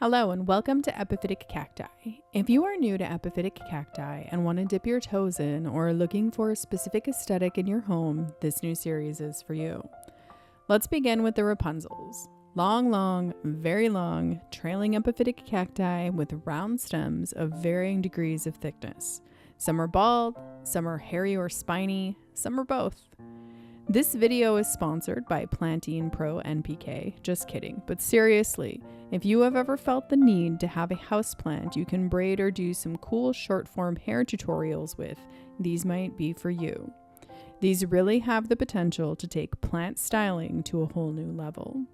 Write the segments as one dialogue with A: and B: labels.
A: Hello and welcome to Epiphytic Cacti. If you are new to epiphytic cacti and want to dip your toes in or are looking for a specific aesthetic in your home, this new series is for you. Let's begin with the Rapunzels. Long, very long, trailing epiphytic cacti with round stems of varying degrees of thickness. Some are bald, some are hairy or spiny, some are both. This video is sponsored by Plantain Pro NPK. Just kidding, but seriously, if you have ever felt the need to have a houseplant you can braid or do some cool short-form hair tutorials with, these might be for you. These really have the potential to take plant styling to a whole new level.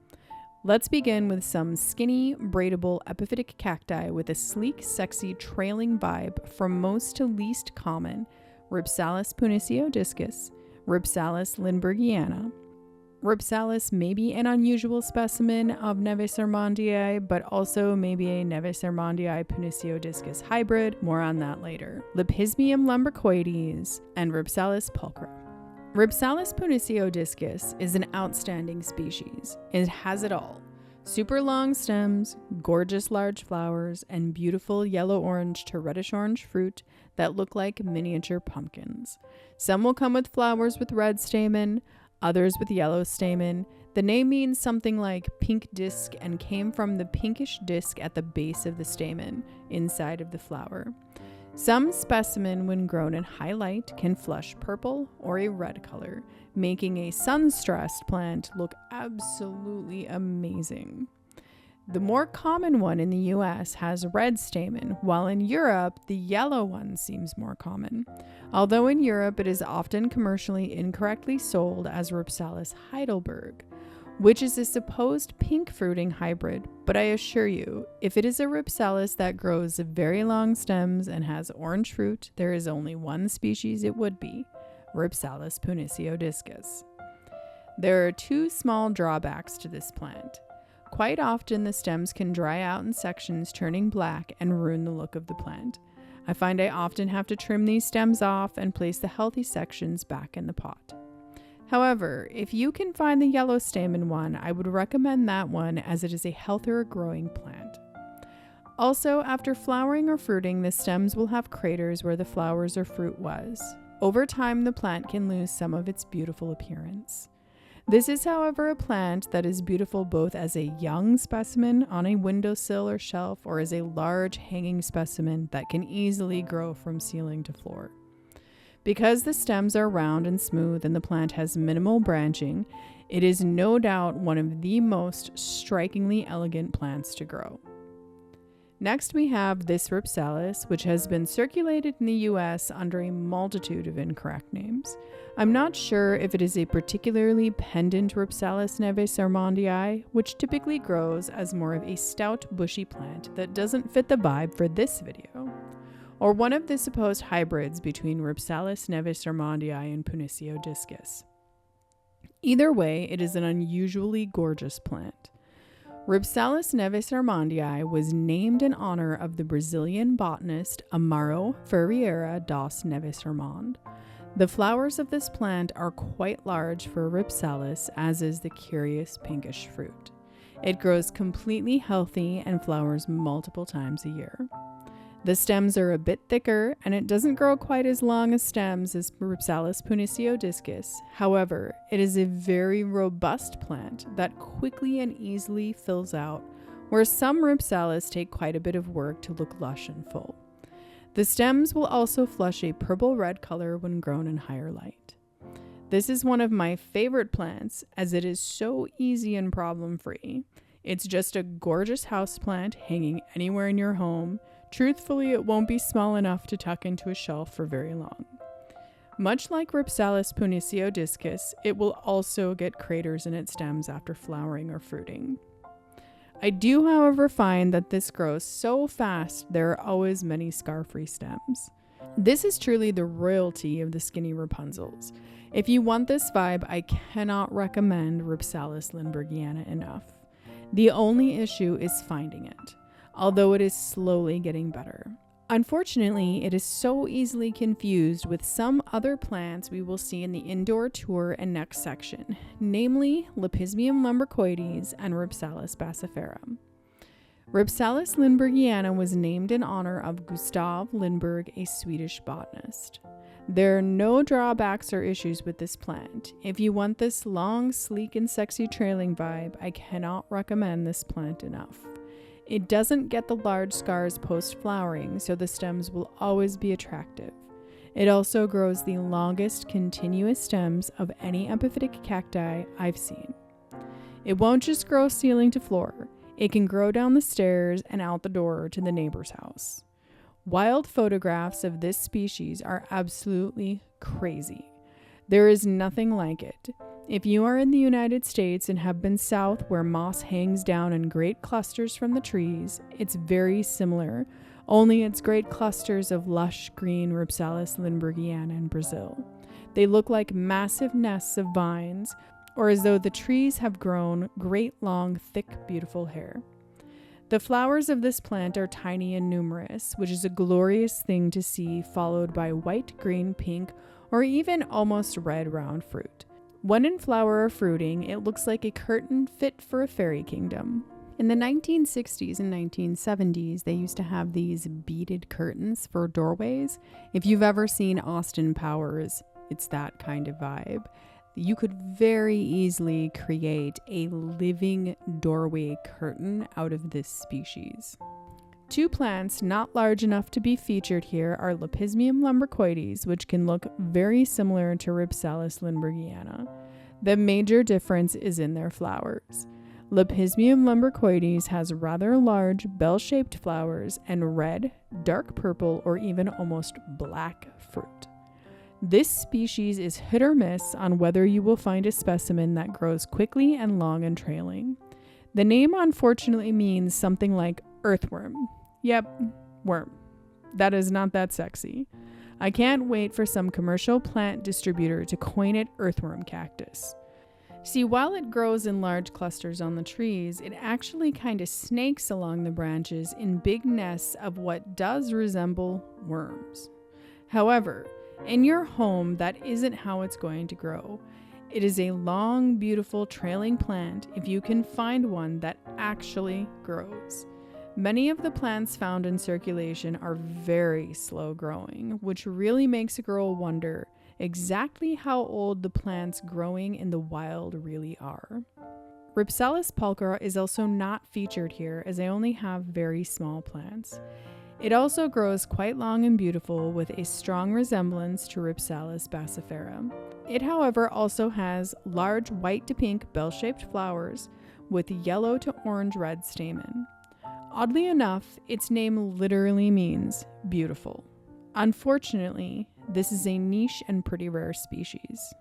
A: Let's begin with some skinny, braidable epiphytic cacti with a sleek, sexy, trailing vibe from most to least common: Rhipsalis Puniceodiscus, Rhipsalis Lindbergiana. Rhipsalis may be an unusual specimen of Neves-armondii, but also maybe a Neves-armondii Puniceodiscus hybrid. More on that later. Lepismium lumbricoides and Rhipsalis pulchra. Rhipsalis Puniceodiscus is an outstanding species. It has it all. Super long stems, gorgeous large flowers, and beautiful yellow-orange to reddish-orange fruit that look like miniature pumpkins. Some will come with flowers with red stamen, others with yellow stamen. The name means something like pink disc and came from the pinkish disc at the base of the stamen, inside of the flower. Some specimen, when grown in high light, can flush purple or a red color, making a sun-stressed plant look absolutely amazing. The more common one in the US has red stamen, while in Europe, the yellow one seems more common. Although in Europe it is often commercially incorrectly sold as Rhipsalis Heidelberg, which is a supposed pink fruiting hybrid, but I assure you, if it is a Rhipsalis that grows very long stems and has orange fruit, there is only one species it would be: Rhipsalis Puniceodiscus. There are two small drawbacks to this plant. Quite often the stems can dry out in sections, turning black and ruin the look of the plant. I find I often have to trim these stems off and place the healthy sections back in the pot. However, if you can find the yellow stamen one, I would recommend that one as it is a healthier growing plant. Also, after flowering or fruiting, the stems will have craters where the flowers or fruit was. Over time, the plant can lose some of its beautiful appearance. This is, however, a plant that is beautiful both as a young specimen on a windowsill or shelf or as a large hanging specimen that can easily grow from ceiling to floor. Because the stems are round and smooth and the plant has minimal branching, it is no doubt one of the most strikingly elegant plants to grow. Next we have this Rhipsalis, which has been circulated in the US under a multitude of incorrect names. I'm not sure if it is a particularly pendant Rhipsalis Neves-armondii, which typically grows as more of a stout bushy plant that doesn't fit the vibe for this video, or one of the supposed hybrids between Rhipsalis Neves-armondii and Puniceodiscus. Either way, it is an unusually gorgeous plant. Rhipsalis Neves-armondii was named in honor of the Brazilian botanist Amaro Ferreira das Neves-Armond. The flowers of this plant are quite large for Rhipsalis, as is the curious pinkish fruit. It grows completely healthy and flowers multiple times a year. The stems are a bit thicker, and it doesn't grow quite as long as stems as Rhipsalis Puniceodiscus. However, it is a very robust plant that quickly and easily fills out, where some Rhipsalis take quite a bit of work to look lush and full. The stems will also flush a purple-red color when grown in higher light. This is one of my favorite plants as it is so easy and problem-free. It's just a gorgeous houseplant hanging anywhere in your home. Truthfully, it won't be small enough to tuck into a shelf for very long. Much like Rhipsalis Puniceodiscus, it will also get craters in its stems after flowering or fruiting. I do, however, find that this grows so fast there are always many scar-free stems. This is truly the royalty of the skinny Rapunzels. If you want this vibe, I cannot recommend Rhipsalis Lindbergiana enough. The only issue is finding it, although it is slowly getting better. Unfortunately, it is so easily confused with some other plants we will see in the indoor tour and next section, namely Lepismium lumbricoides and Rhipsalis bassiferum. Rhipsalis Lindbergiana was named in honor of Gustav Lindberg, a Swedish botanist. There are no drawbacks or issues with this plant. If you want this long, sleek, and sexy trailing vibe, I cannot recommend this plant enough. It doesn't get the large scars post-flowering, so the stems will always be attractive. It also grows the longest continuous stems of any epiphytic cacti I've seen. It won't just grow ceiling to floor. It can grow down the stairs and out the door to the neighbor's house. Wild photographs of this species are absolutely crazy. There is nothing like it. If you are in the United States and have been south where moss hangs down in great clusters from the trees, it's very similar, only it's great clusters of lush green Rhipsalis Lindbergiana in Brazil. They look like massive nests of vines, or as though the trees have grown great long, thick, beautiful hair. The flowers of this plant are tiny and numerous, which is a glorious thing to see, followed by white, green, pink, or even almost red round fruit. When in flower or fruiting, it looks like a curtain fit for a fairy kingdom. In the 1960s and 1970s, they used to have these beaded curtains for doorways. If you've ever seen Austin Powers, it's that kind of vibe. You could very easily create a living doorway curtain out of this species. Two plants not large enough to be featured here are Lepismium lumbricoides, which can look very similar to Rhipsalis Lindbergiana. The major difference is in their flowers. Lepismium lumbricoides has rather large bell-shaped flowers and red, dark purple, or even almost black fruit. This species is hit or miss on whether you will find a specimen that grows quickly and long and trailing. The name unfortunately means something like earthworm. Yep, worm. That is not that sexy. I can't wait for some commercial plant distributor to coin it earthworm cactus. See, while it grows in large clusters on the trees, it actually kind of snakes along the branches in big nests of what does resemble worms. However, in your home, that isn't how it's going to grow. It is a long, beautiful, trailing plant if you can find one that actually grows. Many of the plants found in circulation are very slow growing, which really makes a girl wonder exactly how old the plants growing in the wild really are. Rhipsalis pulchra is also not featured here as they only have very small plants. It also grows quite long and beautiful with a strong resemblance to Rhipsalis bassifera. It, however, also has large white to pink bell-shaped flowers with yellow to orange-red stamen. Oddly enough, its name literally means beautiful. Unfortunately, this is a niche and pretty rare species.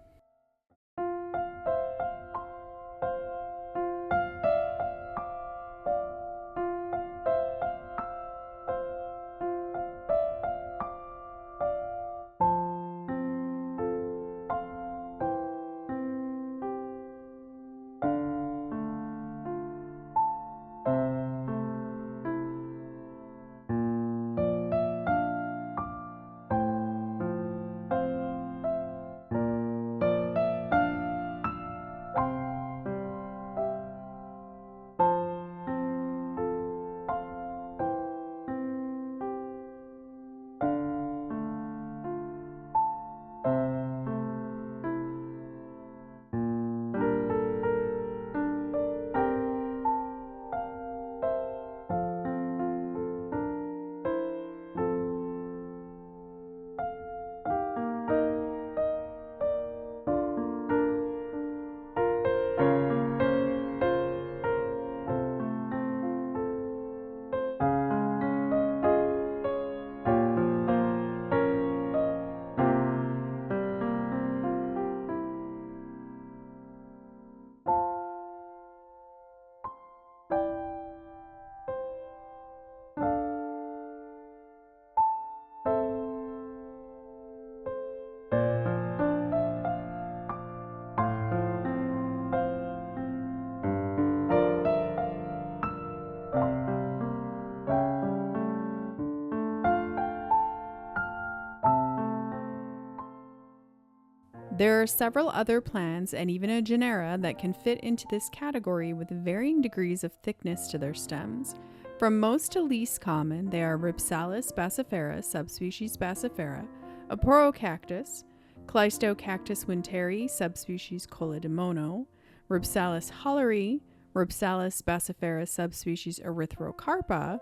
A: There are several other plants and even a genera that can fit into this category with varying degrees of thickness to their stems. From most to least common, they are Rhipsalis bassifera, subspecies bassifera, Aporocactus, Cleistocactus winteri, subspecies colademono, Rhipsalis Hairy, Rhipsalis bassifera, subspecies erythrocarpa,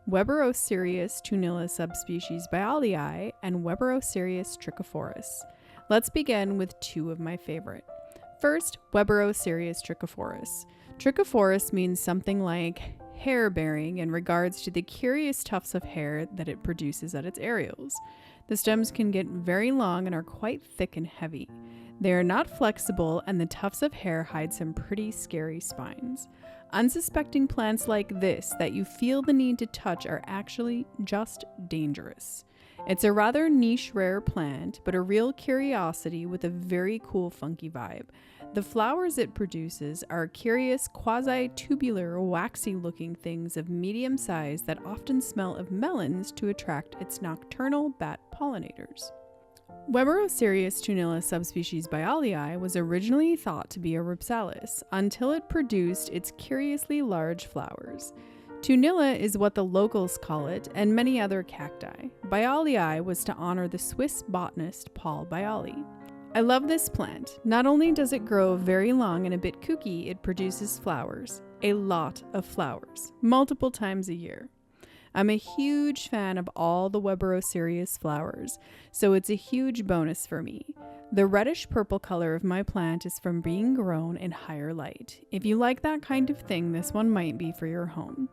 A: Weberocereus tunilla, subspecies biolleyi, and Weberocereus trichophorus. Let's begin with two of my favorite. First, Weberocereus trichophorus. Trichophorus means something like hair-bearing in regards to the curious tufts of hair that it produces at its areoles. The stems can get very long and are quite thick and heavy. They are not flexible, and the tufts of hair hide some pretty scary spines. Unsuspecting plants like this that you feel the need to touch are actually just dangerous. It's a rather niche, rare plant, but a real curiosity with a very cool, funky vibe. The flowers it produces are curious, quasi-tubular, waxy-looking things of medium size that often smell of melons to attract its nocturnal bat pollinators. Weberocereus tunilla subspecies biolleyi was originally thought to be a Rhipsalis until it produced its curiously large flowers. Tunilla is what the locals call it, and many other cacti. Biolleyi was to honor the Swiss botanist Paul Biolli. I love this plant. Not only does it grow very long and a bit kooky, it produces flowers. A lot of flowers, multiple times a year. I'm a huge fan of all the Weberocereus flowers, so it's a huge bonus for me. The reddish-purple color of my plant is from being grown in higher light. If you like that kind of thing, this one might be for your home.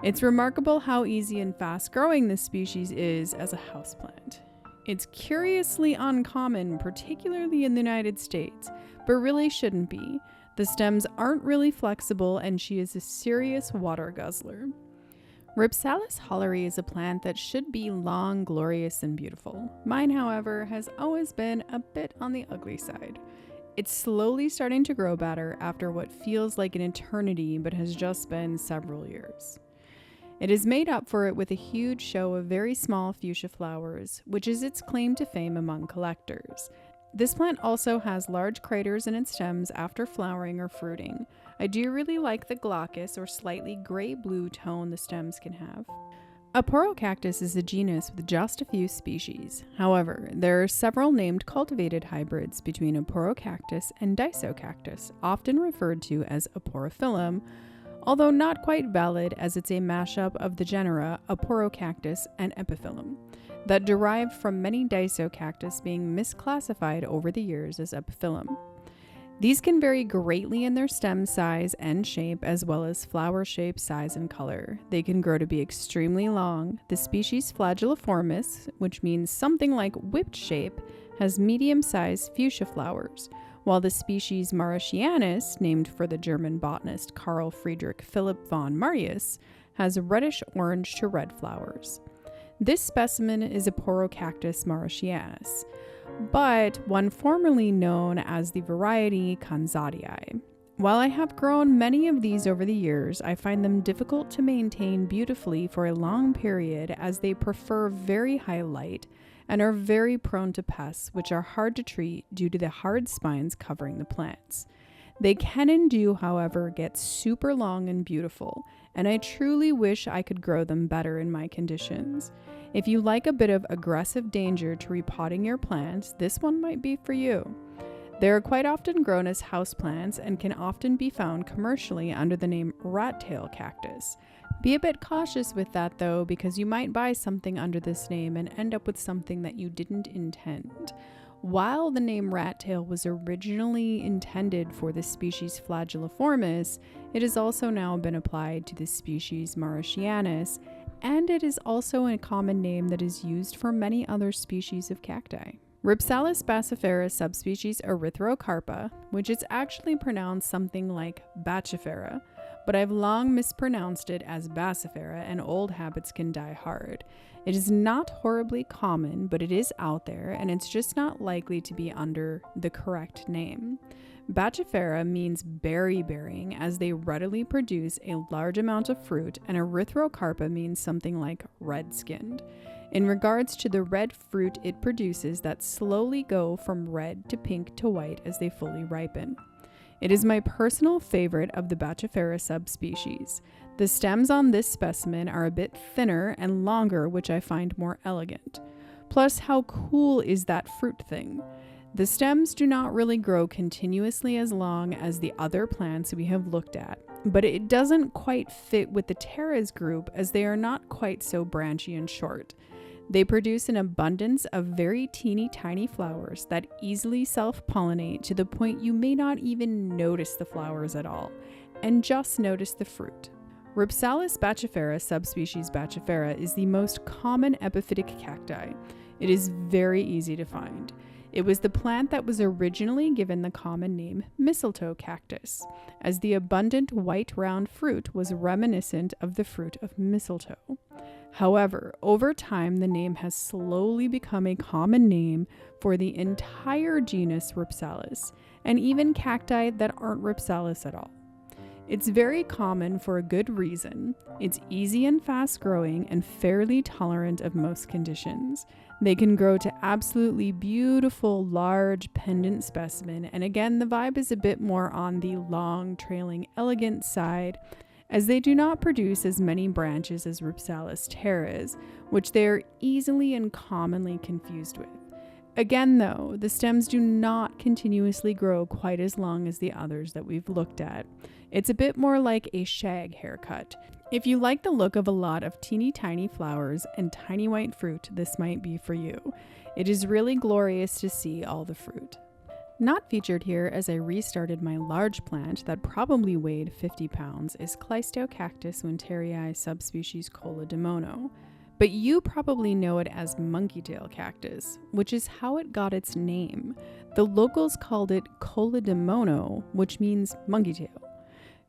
A: It's remarkable how easy and fast-growing this species is as a houseplant. It's curiously uncommon, particularly in the United States, but really shouldn't be. The stems aren't really flexible, and she is a serious water guzzler. Rhipsalis Hairy is a plant that should be long, glorious, and beautiful. Mine, however, has always been a bit on the ugly side. It's slowly starting to grow better after what feels like an eternity but has just been several years. It is made up for it with a huge show of very small fuchsia flowers, which is its claim to fame among collectors. This plant also has large craters in its stems after flowering or fruiting. I do really like the glaucous or slightly gray-blue tone the stems can have. Aporocactus is a genus with just a few species. However, there are several named cultivated hybrids between Aporocactus and Cleistocactus, often referred to as Aporophyllum, although not quite valid as it's a mashup of the genera Aporocactus and Epiphyllum that derived from many Cleistocactus being misclassified over the years as Epiphyllum. These can vary greatly in their stem size and shape, as well as flower shape, size, and color. They can grow to be extremely long. The species Flagelliformis, which means something like whipped shape, has medium-sized fuchsia flowers, while the species Martianus, named for the German botanist Carl Friedrich Philipp von Marius, has reddish-orange to red flowers. This specimen is Aporocactus martianus, but one formerly known as the variety Kanzadii. While I have grown many of these over the years, I find them difficult to maintain beautifully for a long period as they prefer very high light and are very prone to pests, which are hard to treat due to the hard spines covering the plants. They can and do, however, get super long and beautiful, and I truly wish I could grow them better in my conditions. If you like a bit of aggressive danger to repotting your plants, this one might be for you. They are quite often grown as houseplants and can often be found commercially under the name rat-tail cactus. Be a bit cautious with that though, because you might buy something under this name and end up with something that you didn't intend. While the name rat-tail was originally intended for the species Flagelliformis, it has also now been applied to the species Martianus, and it is also a common name that is used for many other species of cacti. Rhipsalis bassifera subspecies erythrocarpa, which is actually pronounced something like bachifera, but I've long mispronounced it as bassifera, and old habits can die hard. It is not horribly common, but it is out there, and it's just not likely to be under the correct name. Bachifera means berry-bearing, as they readily produce a large amount of fruit, and erythrocarpa means something like red-skinned, in regards to the red fruit it produces that slowly go from red to pink to white as they fully ripen. It is my personal favorite of the Bachifera subspecies. The stems on this specimen are a bit thinner and longer, which I find more elegant. Plus, how cool is that fruit thing? The stems do not really grow continuously as long as the other plants we have looked at, but it doesn't quite fit with the pteras group as they are not quite so branchy and short. They produce an abundance of very teeny tiny flowers that easily self-pollinate to the point you may not even notice the flowers at all, and just notice the fruit. Rhipsalis bachifera subspecies bachifera is the most common epiphytic cacti. It is very easy to find. It was the plant that was originally given the common name mistletoe cactus, as the abundant white round fruit was reminiscent of the fruit of mistletoe. However, over time the name has slowly become a common name for the entire genus Rhipsalis, and even cacti that aren't Rhipsalis at all. It's very common for a good reason. It's easy and fast growing and fairly tolerant of most conditions. They can grow to absolutely beautiful, large, pendant specimen, and again, the vibe is a bit more on the long, trailing, elegant side, as they do not produce as many branches as Rhipsalis pteras, which they are easily and commonly confused with. Again, though, the stems do not continuously grow quite as long as the others that we've looked at. It's a bit more like a shag haircut. If you like the look of a lot of teeny tiny flowers and tiny white fruit, this might be for you. It is really glorious to see all the fruit. Not featured here as I restarted my large plant that probably weighed 50 pounds is Cleistocactus winterii subspecies colademono, but you probably know it as monkey-tail cactus, which is how it got its name. The locals called it colademono, which means monkey tail.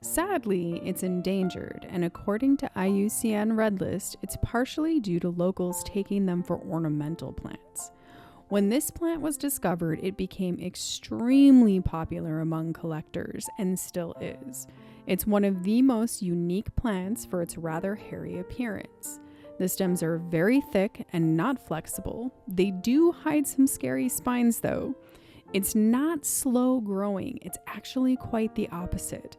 A: Sadly, it's endangered, and according to IUCN Red List, it's partially due to locals taking them for ornamental plants. When this plant was discovered, it became extremely popular among collectors, and still is. It's one of the most unique plants for its rather hairy appearance. The stems are very thick and not flexible. They do hide some scary spines though. It's not slow growing, it's actually quite the opposite.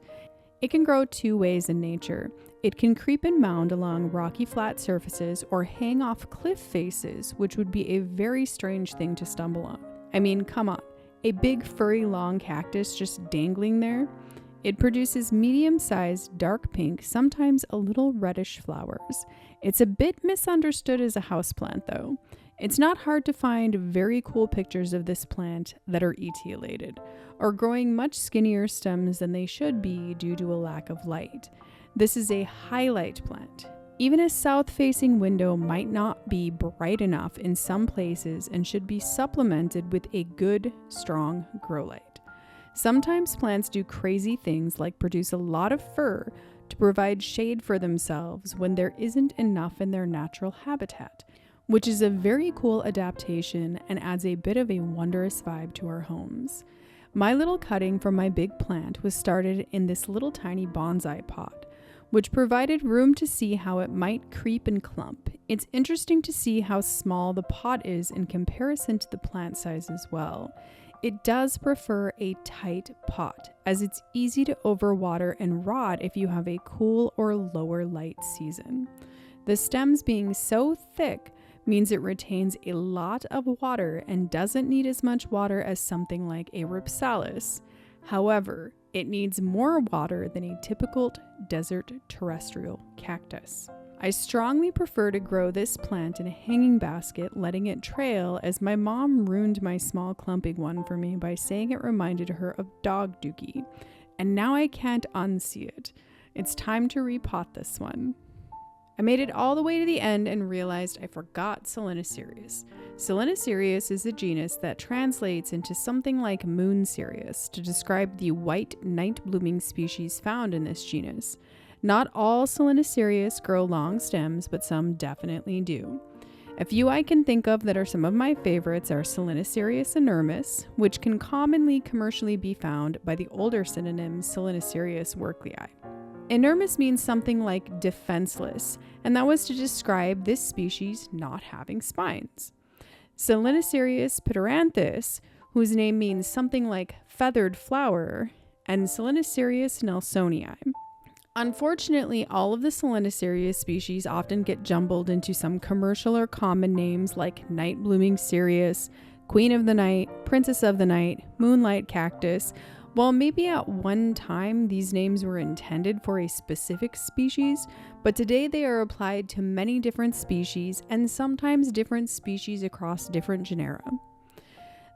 A: It can grow two ways in nature. It can creep and mound along rocky flat surfaces or hang off cliff faces, which would be a very strange thing to stumble on. I mean, come on, a big furry long cactus just dangling there? It produces medium-sized, dark pink, sometimes a little reddish flowers. It's a bit misunderstood as a houseplant though. It's not hard to find very cool pictures of this plant that are etiolated, or growing much skinnier stems than they should be due to a lack of light. This is a highlight plant. Even a south-facing window might not be bright enough in some places and should be supplemented with a good, strong grow light. Sometimes plants do crazy things like produce a lot of fur to provide shade for themselves when there isn't enough in their natural habitat, which is a very cool adaptation and adds a bit of a wondrous vibe to our homes. My little cutting from my big plant was started in this little tiny bonsai pot, which provided room to see how it might creep and clump. It's interesting to see how small the pot is in comparison to the plant size as well. It does prefer a tight pot, as it's easy to overwater and rot if you have a cool or lower light season. The stems being so thick means it retains a lot of water and doesn't need as much water as something like a Rhipsalis. However, it needs more water than a typical desert terrestrial cactus. I strongly prefer to grow this plant in a hanging basket, letting it trail, as my mom ruined my small clumping one for me by saying it reminded her of dog dookie, and now I can't unsee it. It's time to repot this one. I made it all the way to the end and realized I forgot Selenicereus. Selenicereus is a genus that translates into something like mooncereus to describe the white night-blooming species found in this genus. Not all Selenicereus grow long stems, but some definitely do. A few I can think of that are some of my favorites are Selenicereus inermis, which can commonly commercially be found by the older synonym Selenicereus workley. Inermis means something like defenseless, and that was to describe this species not having spines. Selenicereus pityranthus, whose name means something like feathered flower, and Selenicereus nelsonii. Unfortunately, all of the Selenicereus species often get jumbled into some commercial or common names like night blooming cereus, queen of the night, princess of the night, moonlight cactus. While maybe at one time these names were intended for a specific species, but today they are applied to many different species and sometimes different species across different genera.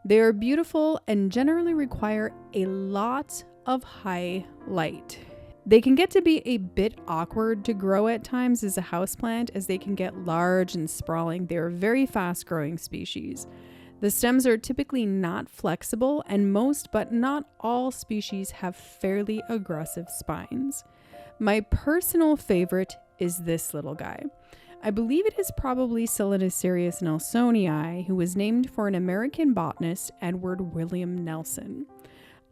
A: They are beautiful and generally require a lot of high light. They can get to be a bit awkward to grow at times as a houseplant, as they can get large and sprawling. They are very fast growing species. The stems are typically not flexible, and most but not all species have fairly aggressive spines. My personal favorite is this little guy. I believe it is probably Selenicereus nelsonii, who was named for an American botanist, Edward William Nelson.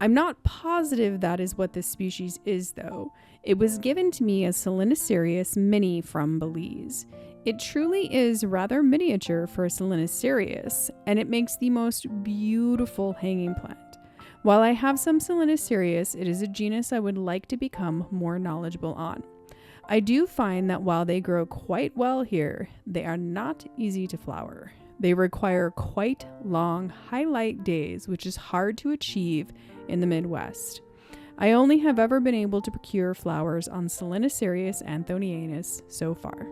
A: I'm not positive that is what this species is, though. It was given to me as Selenicereus mini from Belize. It truly is rather miniature for Selenicereus, and it makes the most beautiful hanging plant. While I have some Selenicereus, it is a genus I would like to become more knowledgeable on. I do find that while they grow quite well here, they are not easy to flower. They require quite long highlight days, which is hard to achieve in the Midwest. I only have ever been able to procure flowers on Selenicereus anthonianus so far.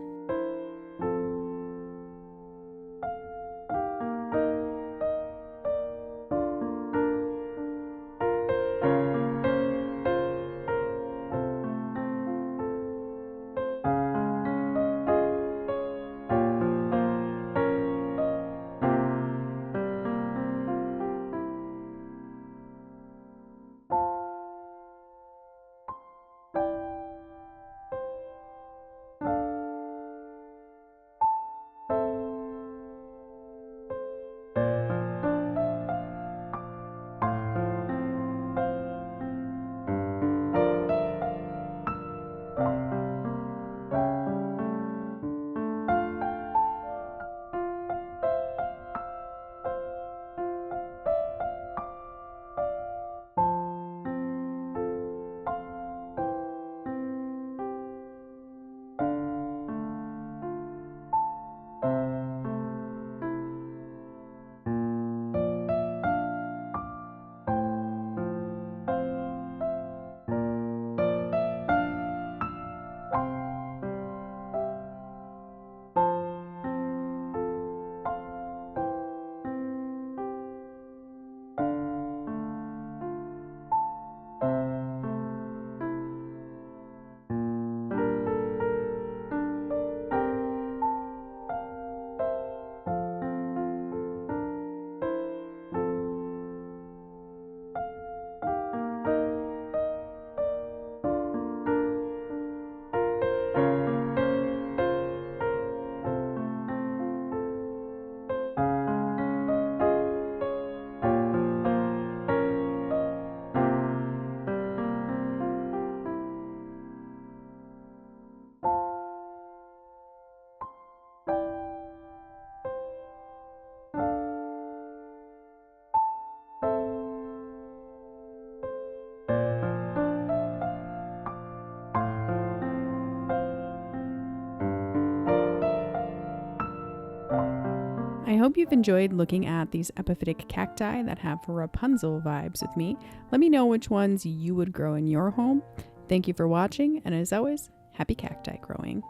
A: I hope you've enjoyed looking at these epiphytic cacti that have Rapunzel vibes with me. Let me know which ones you would grow in your home. Thank you for watching, and as always, happy cacti growing.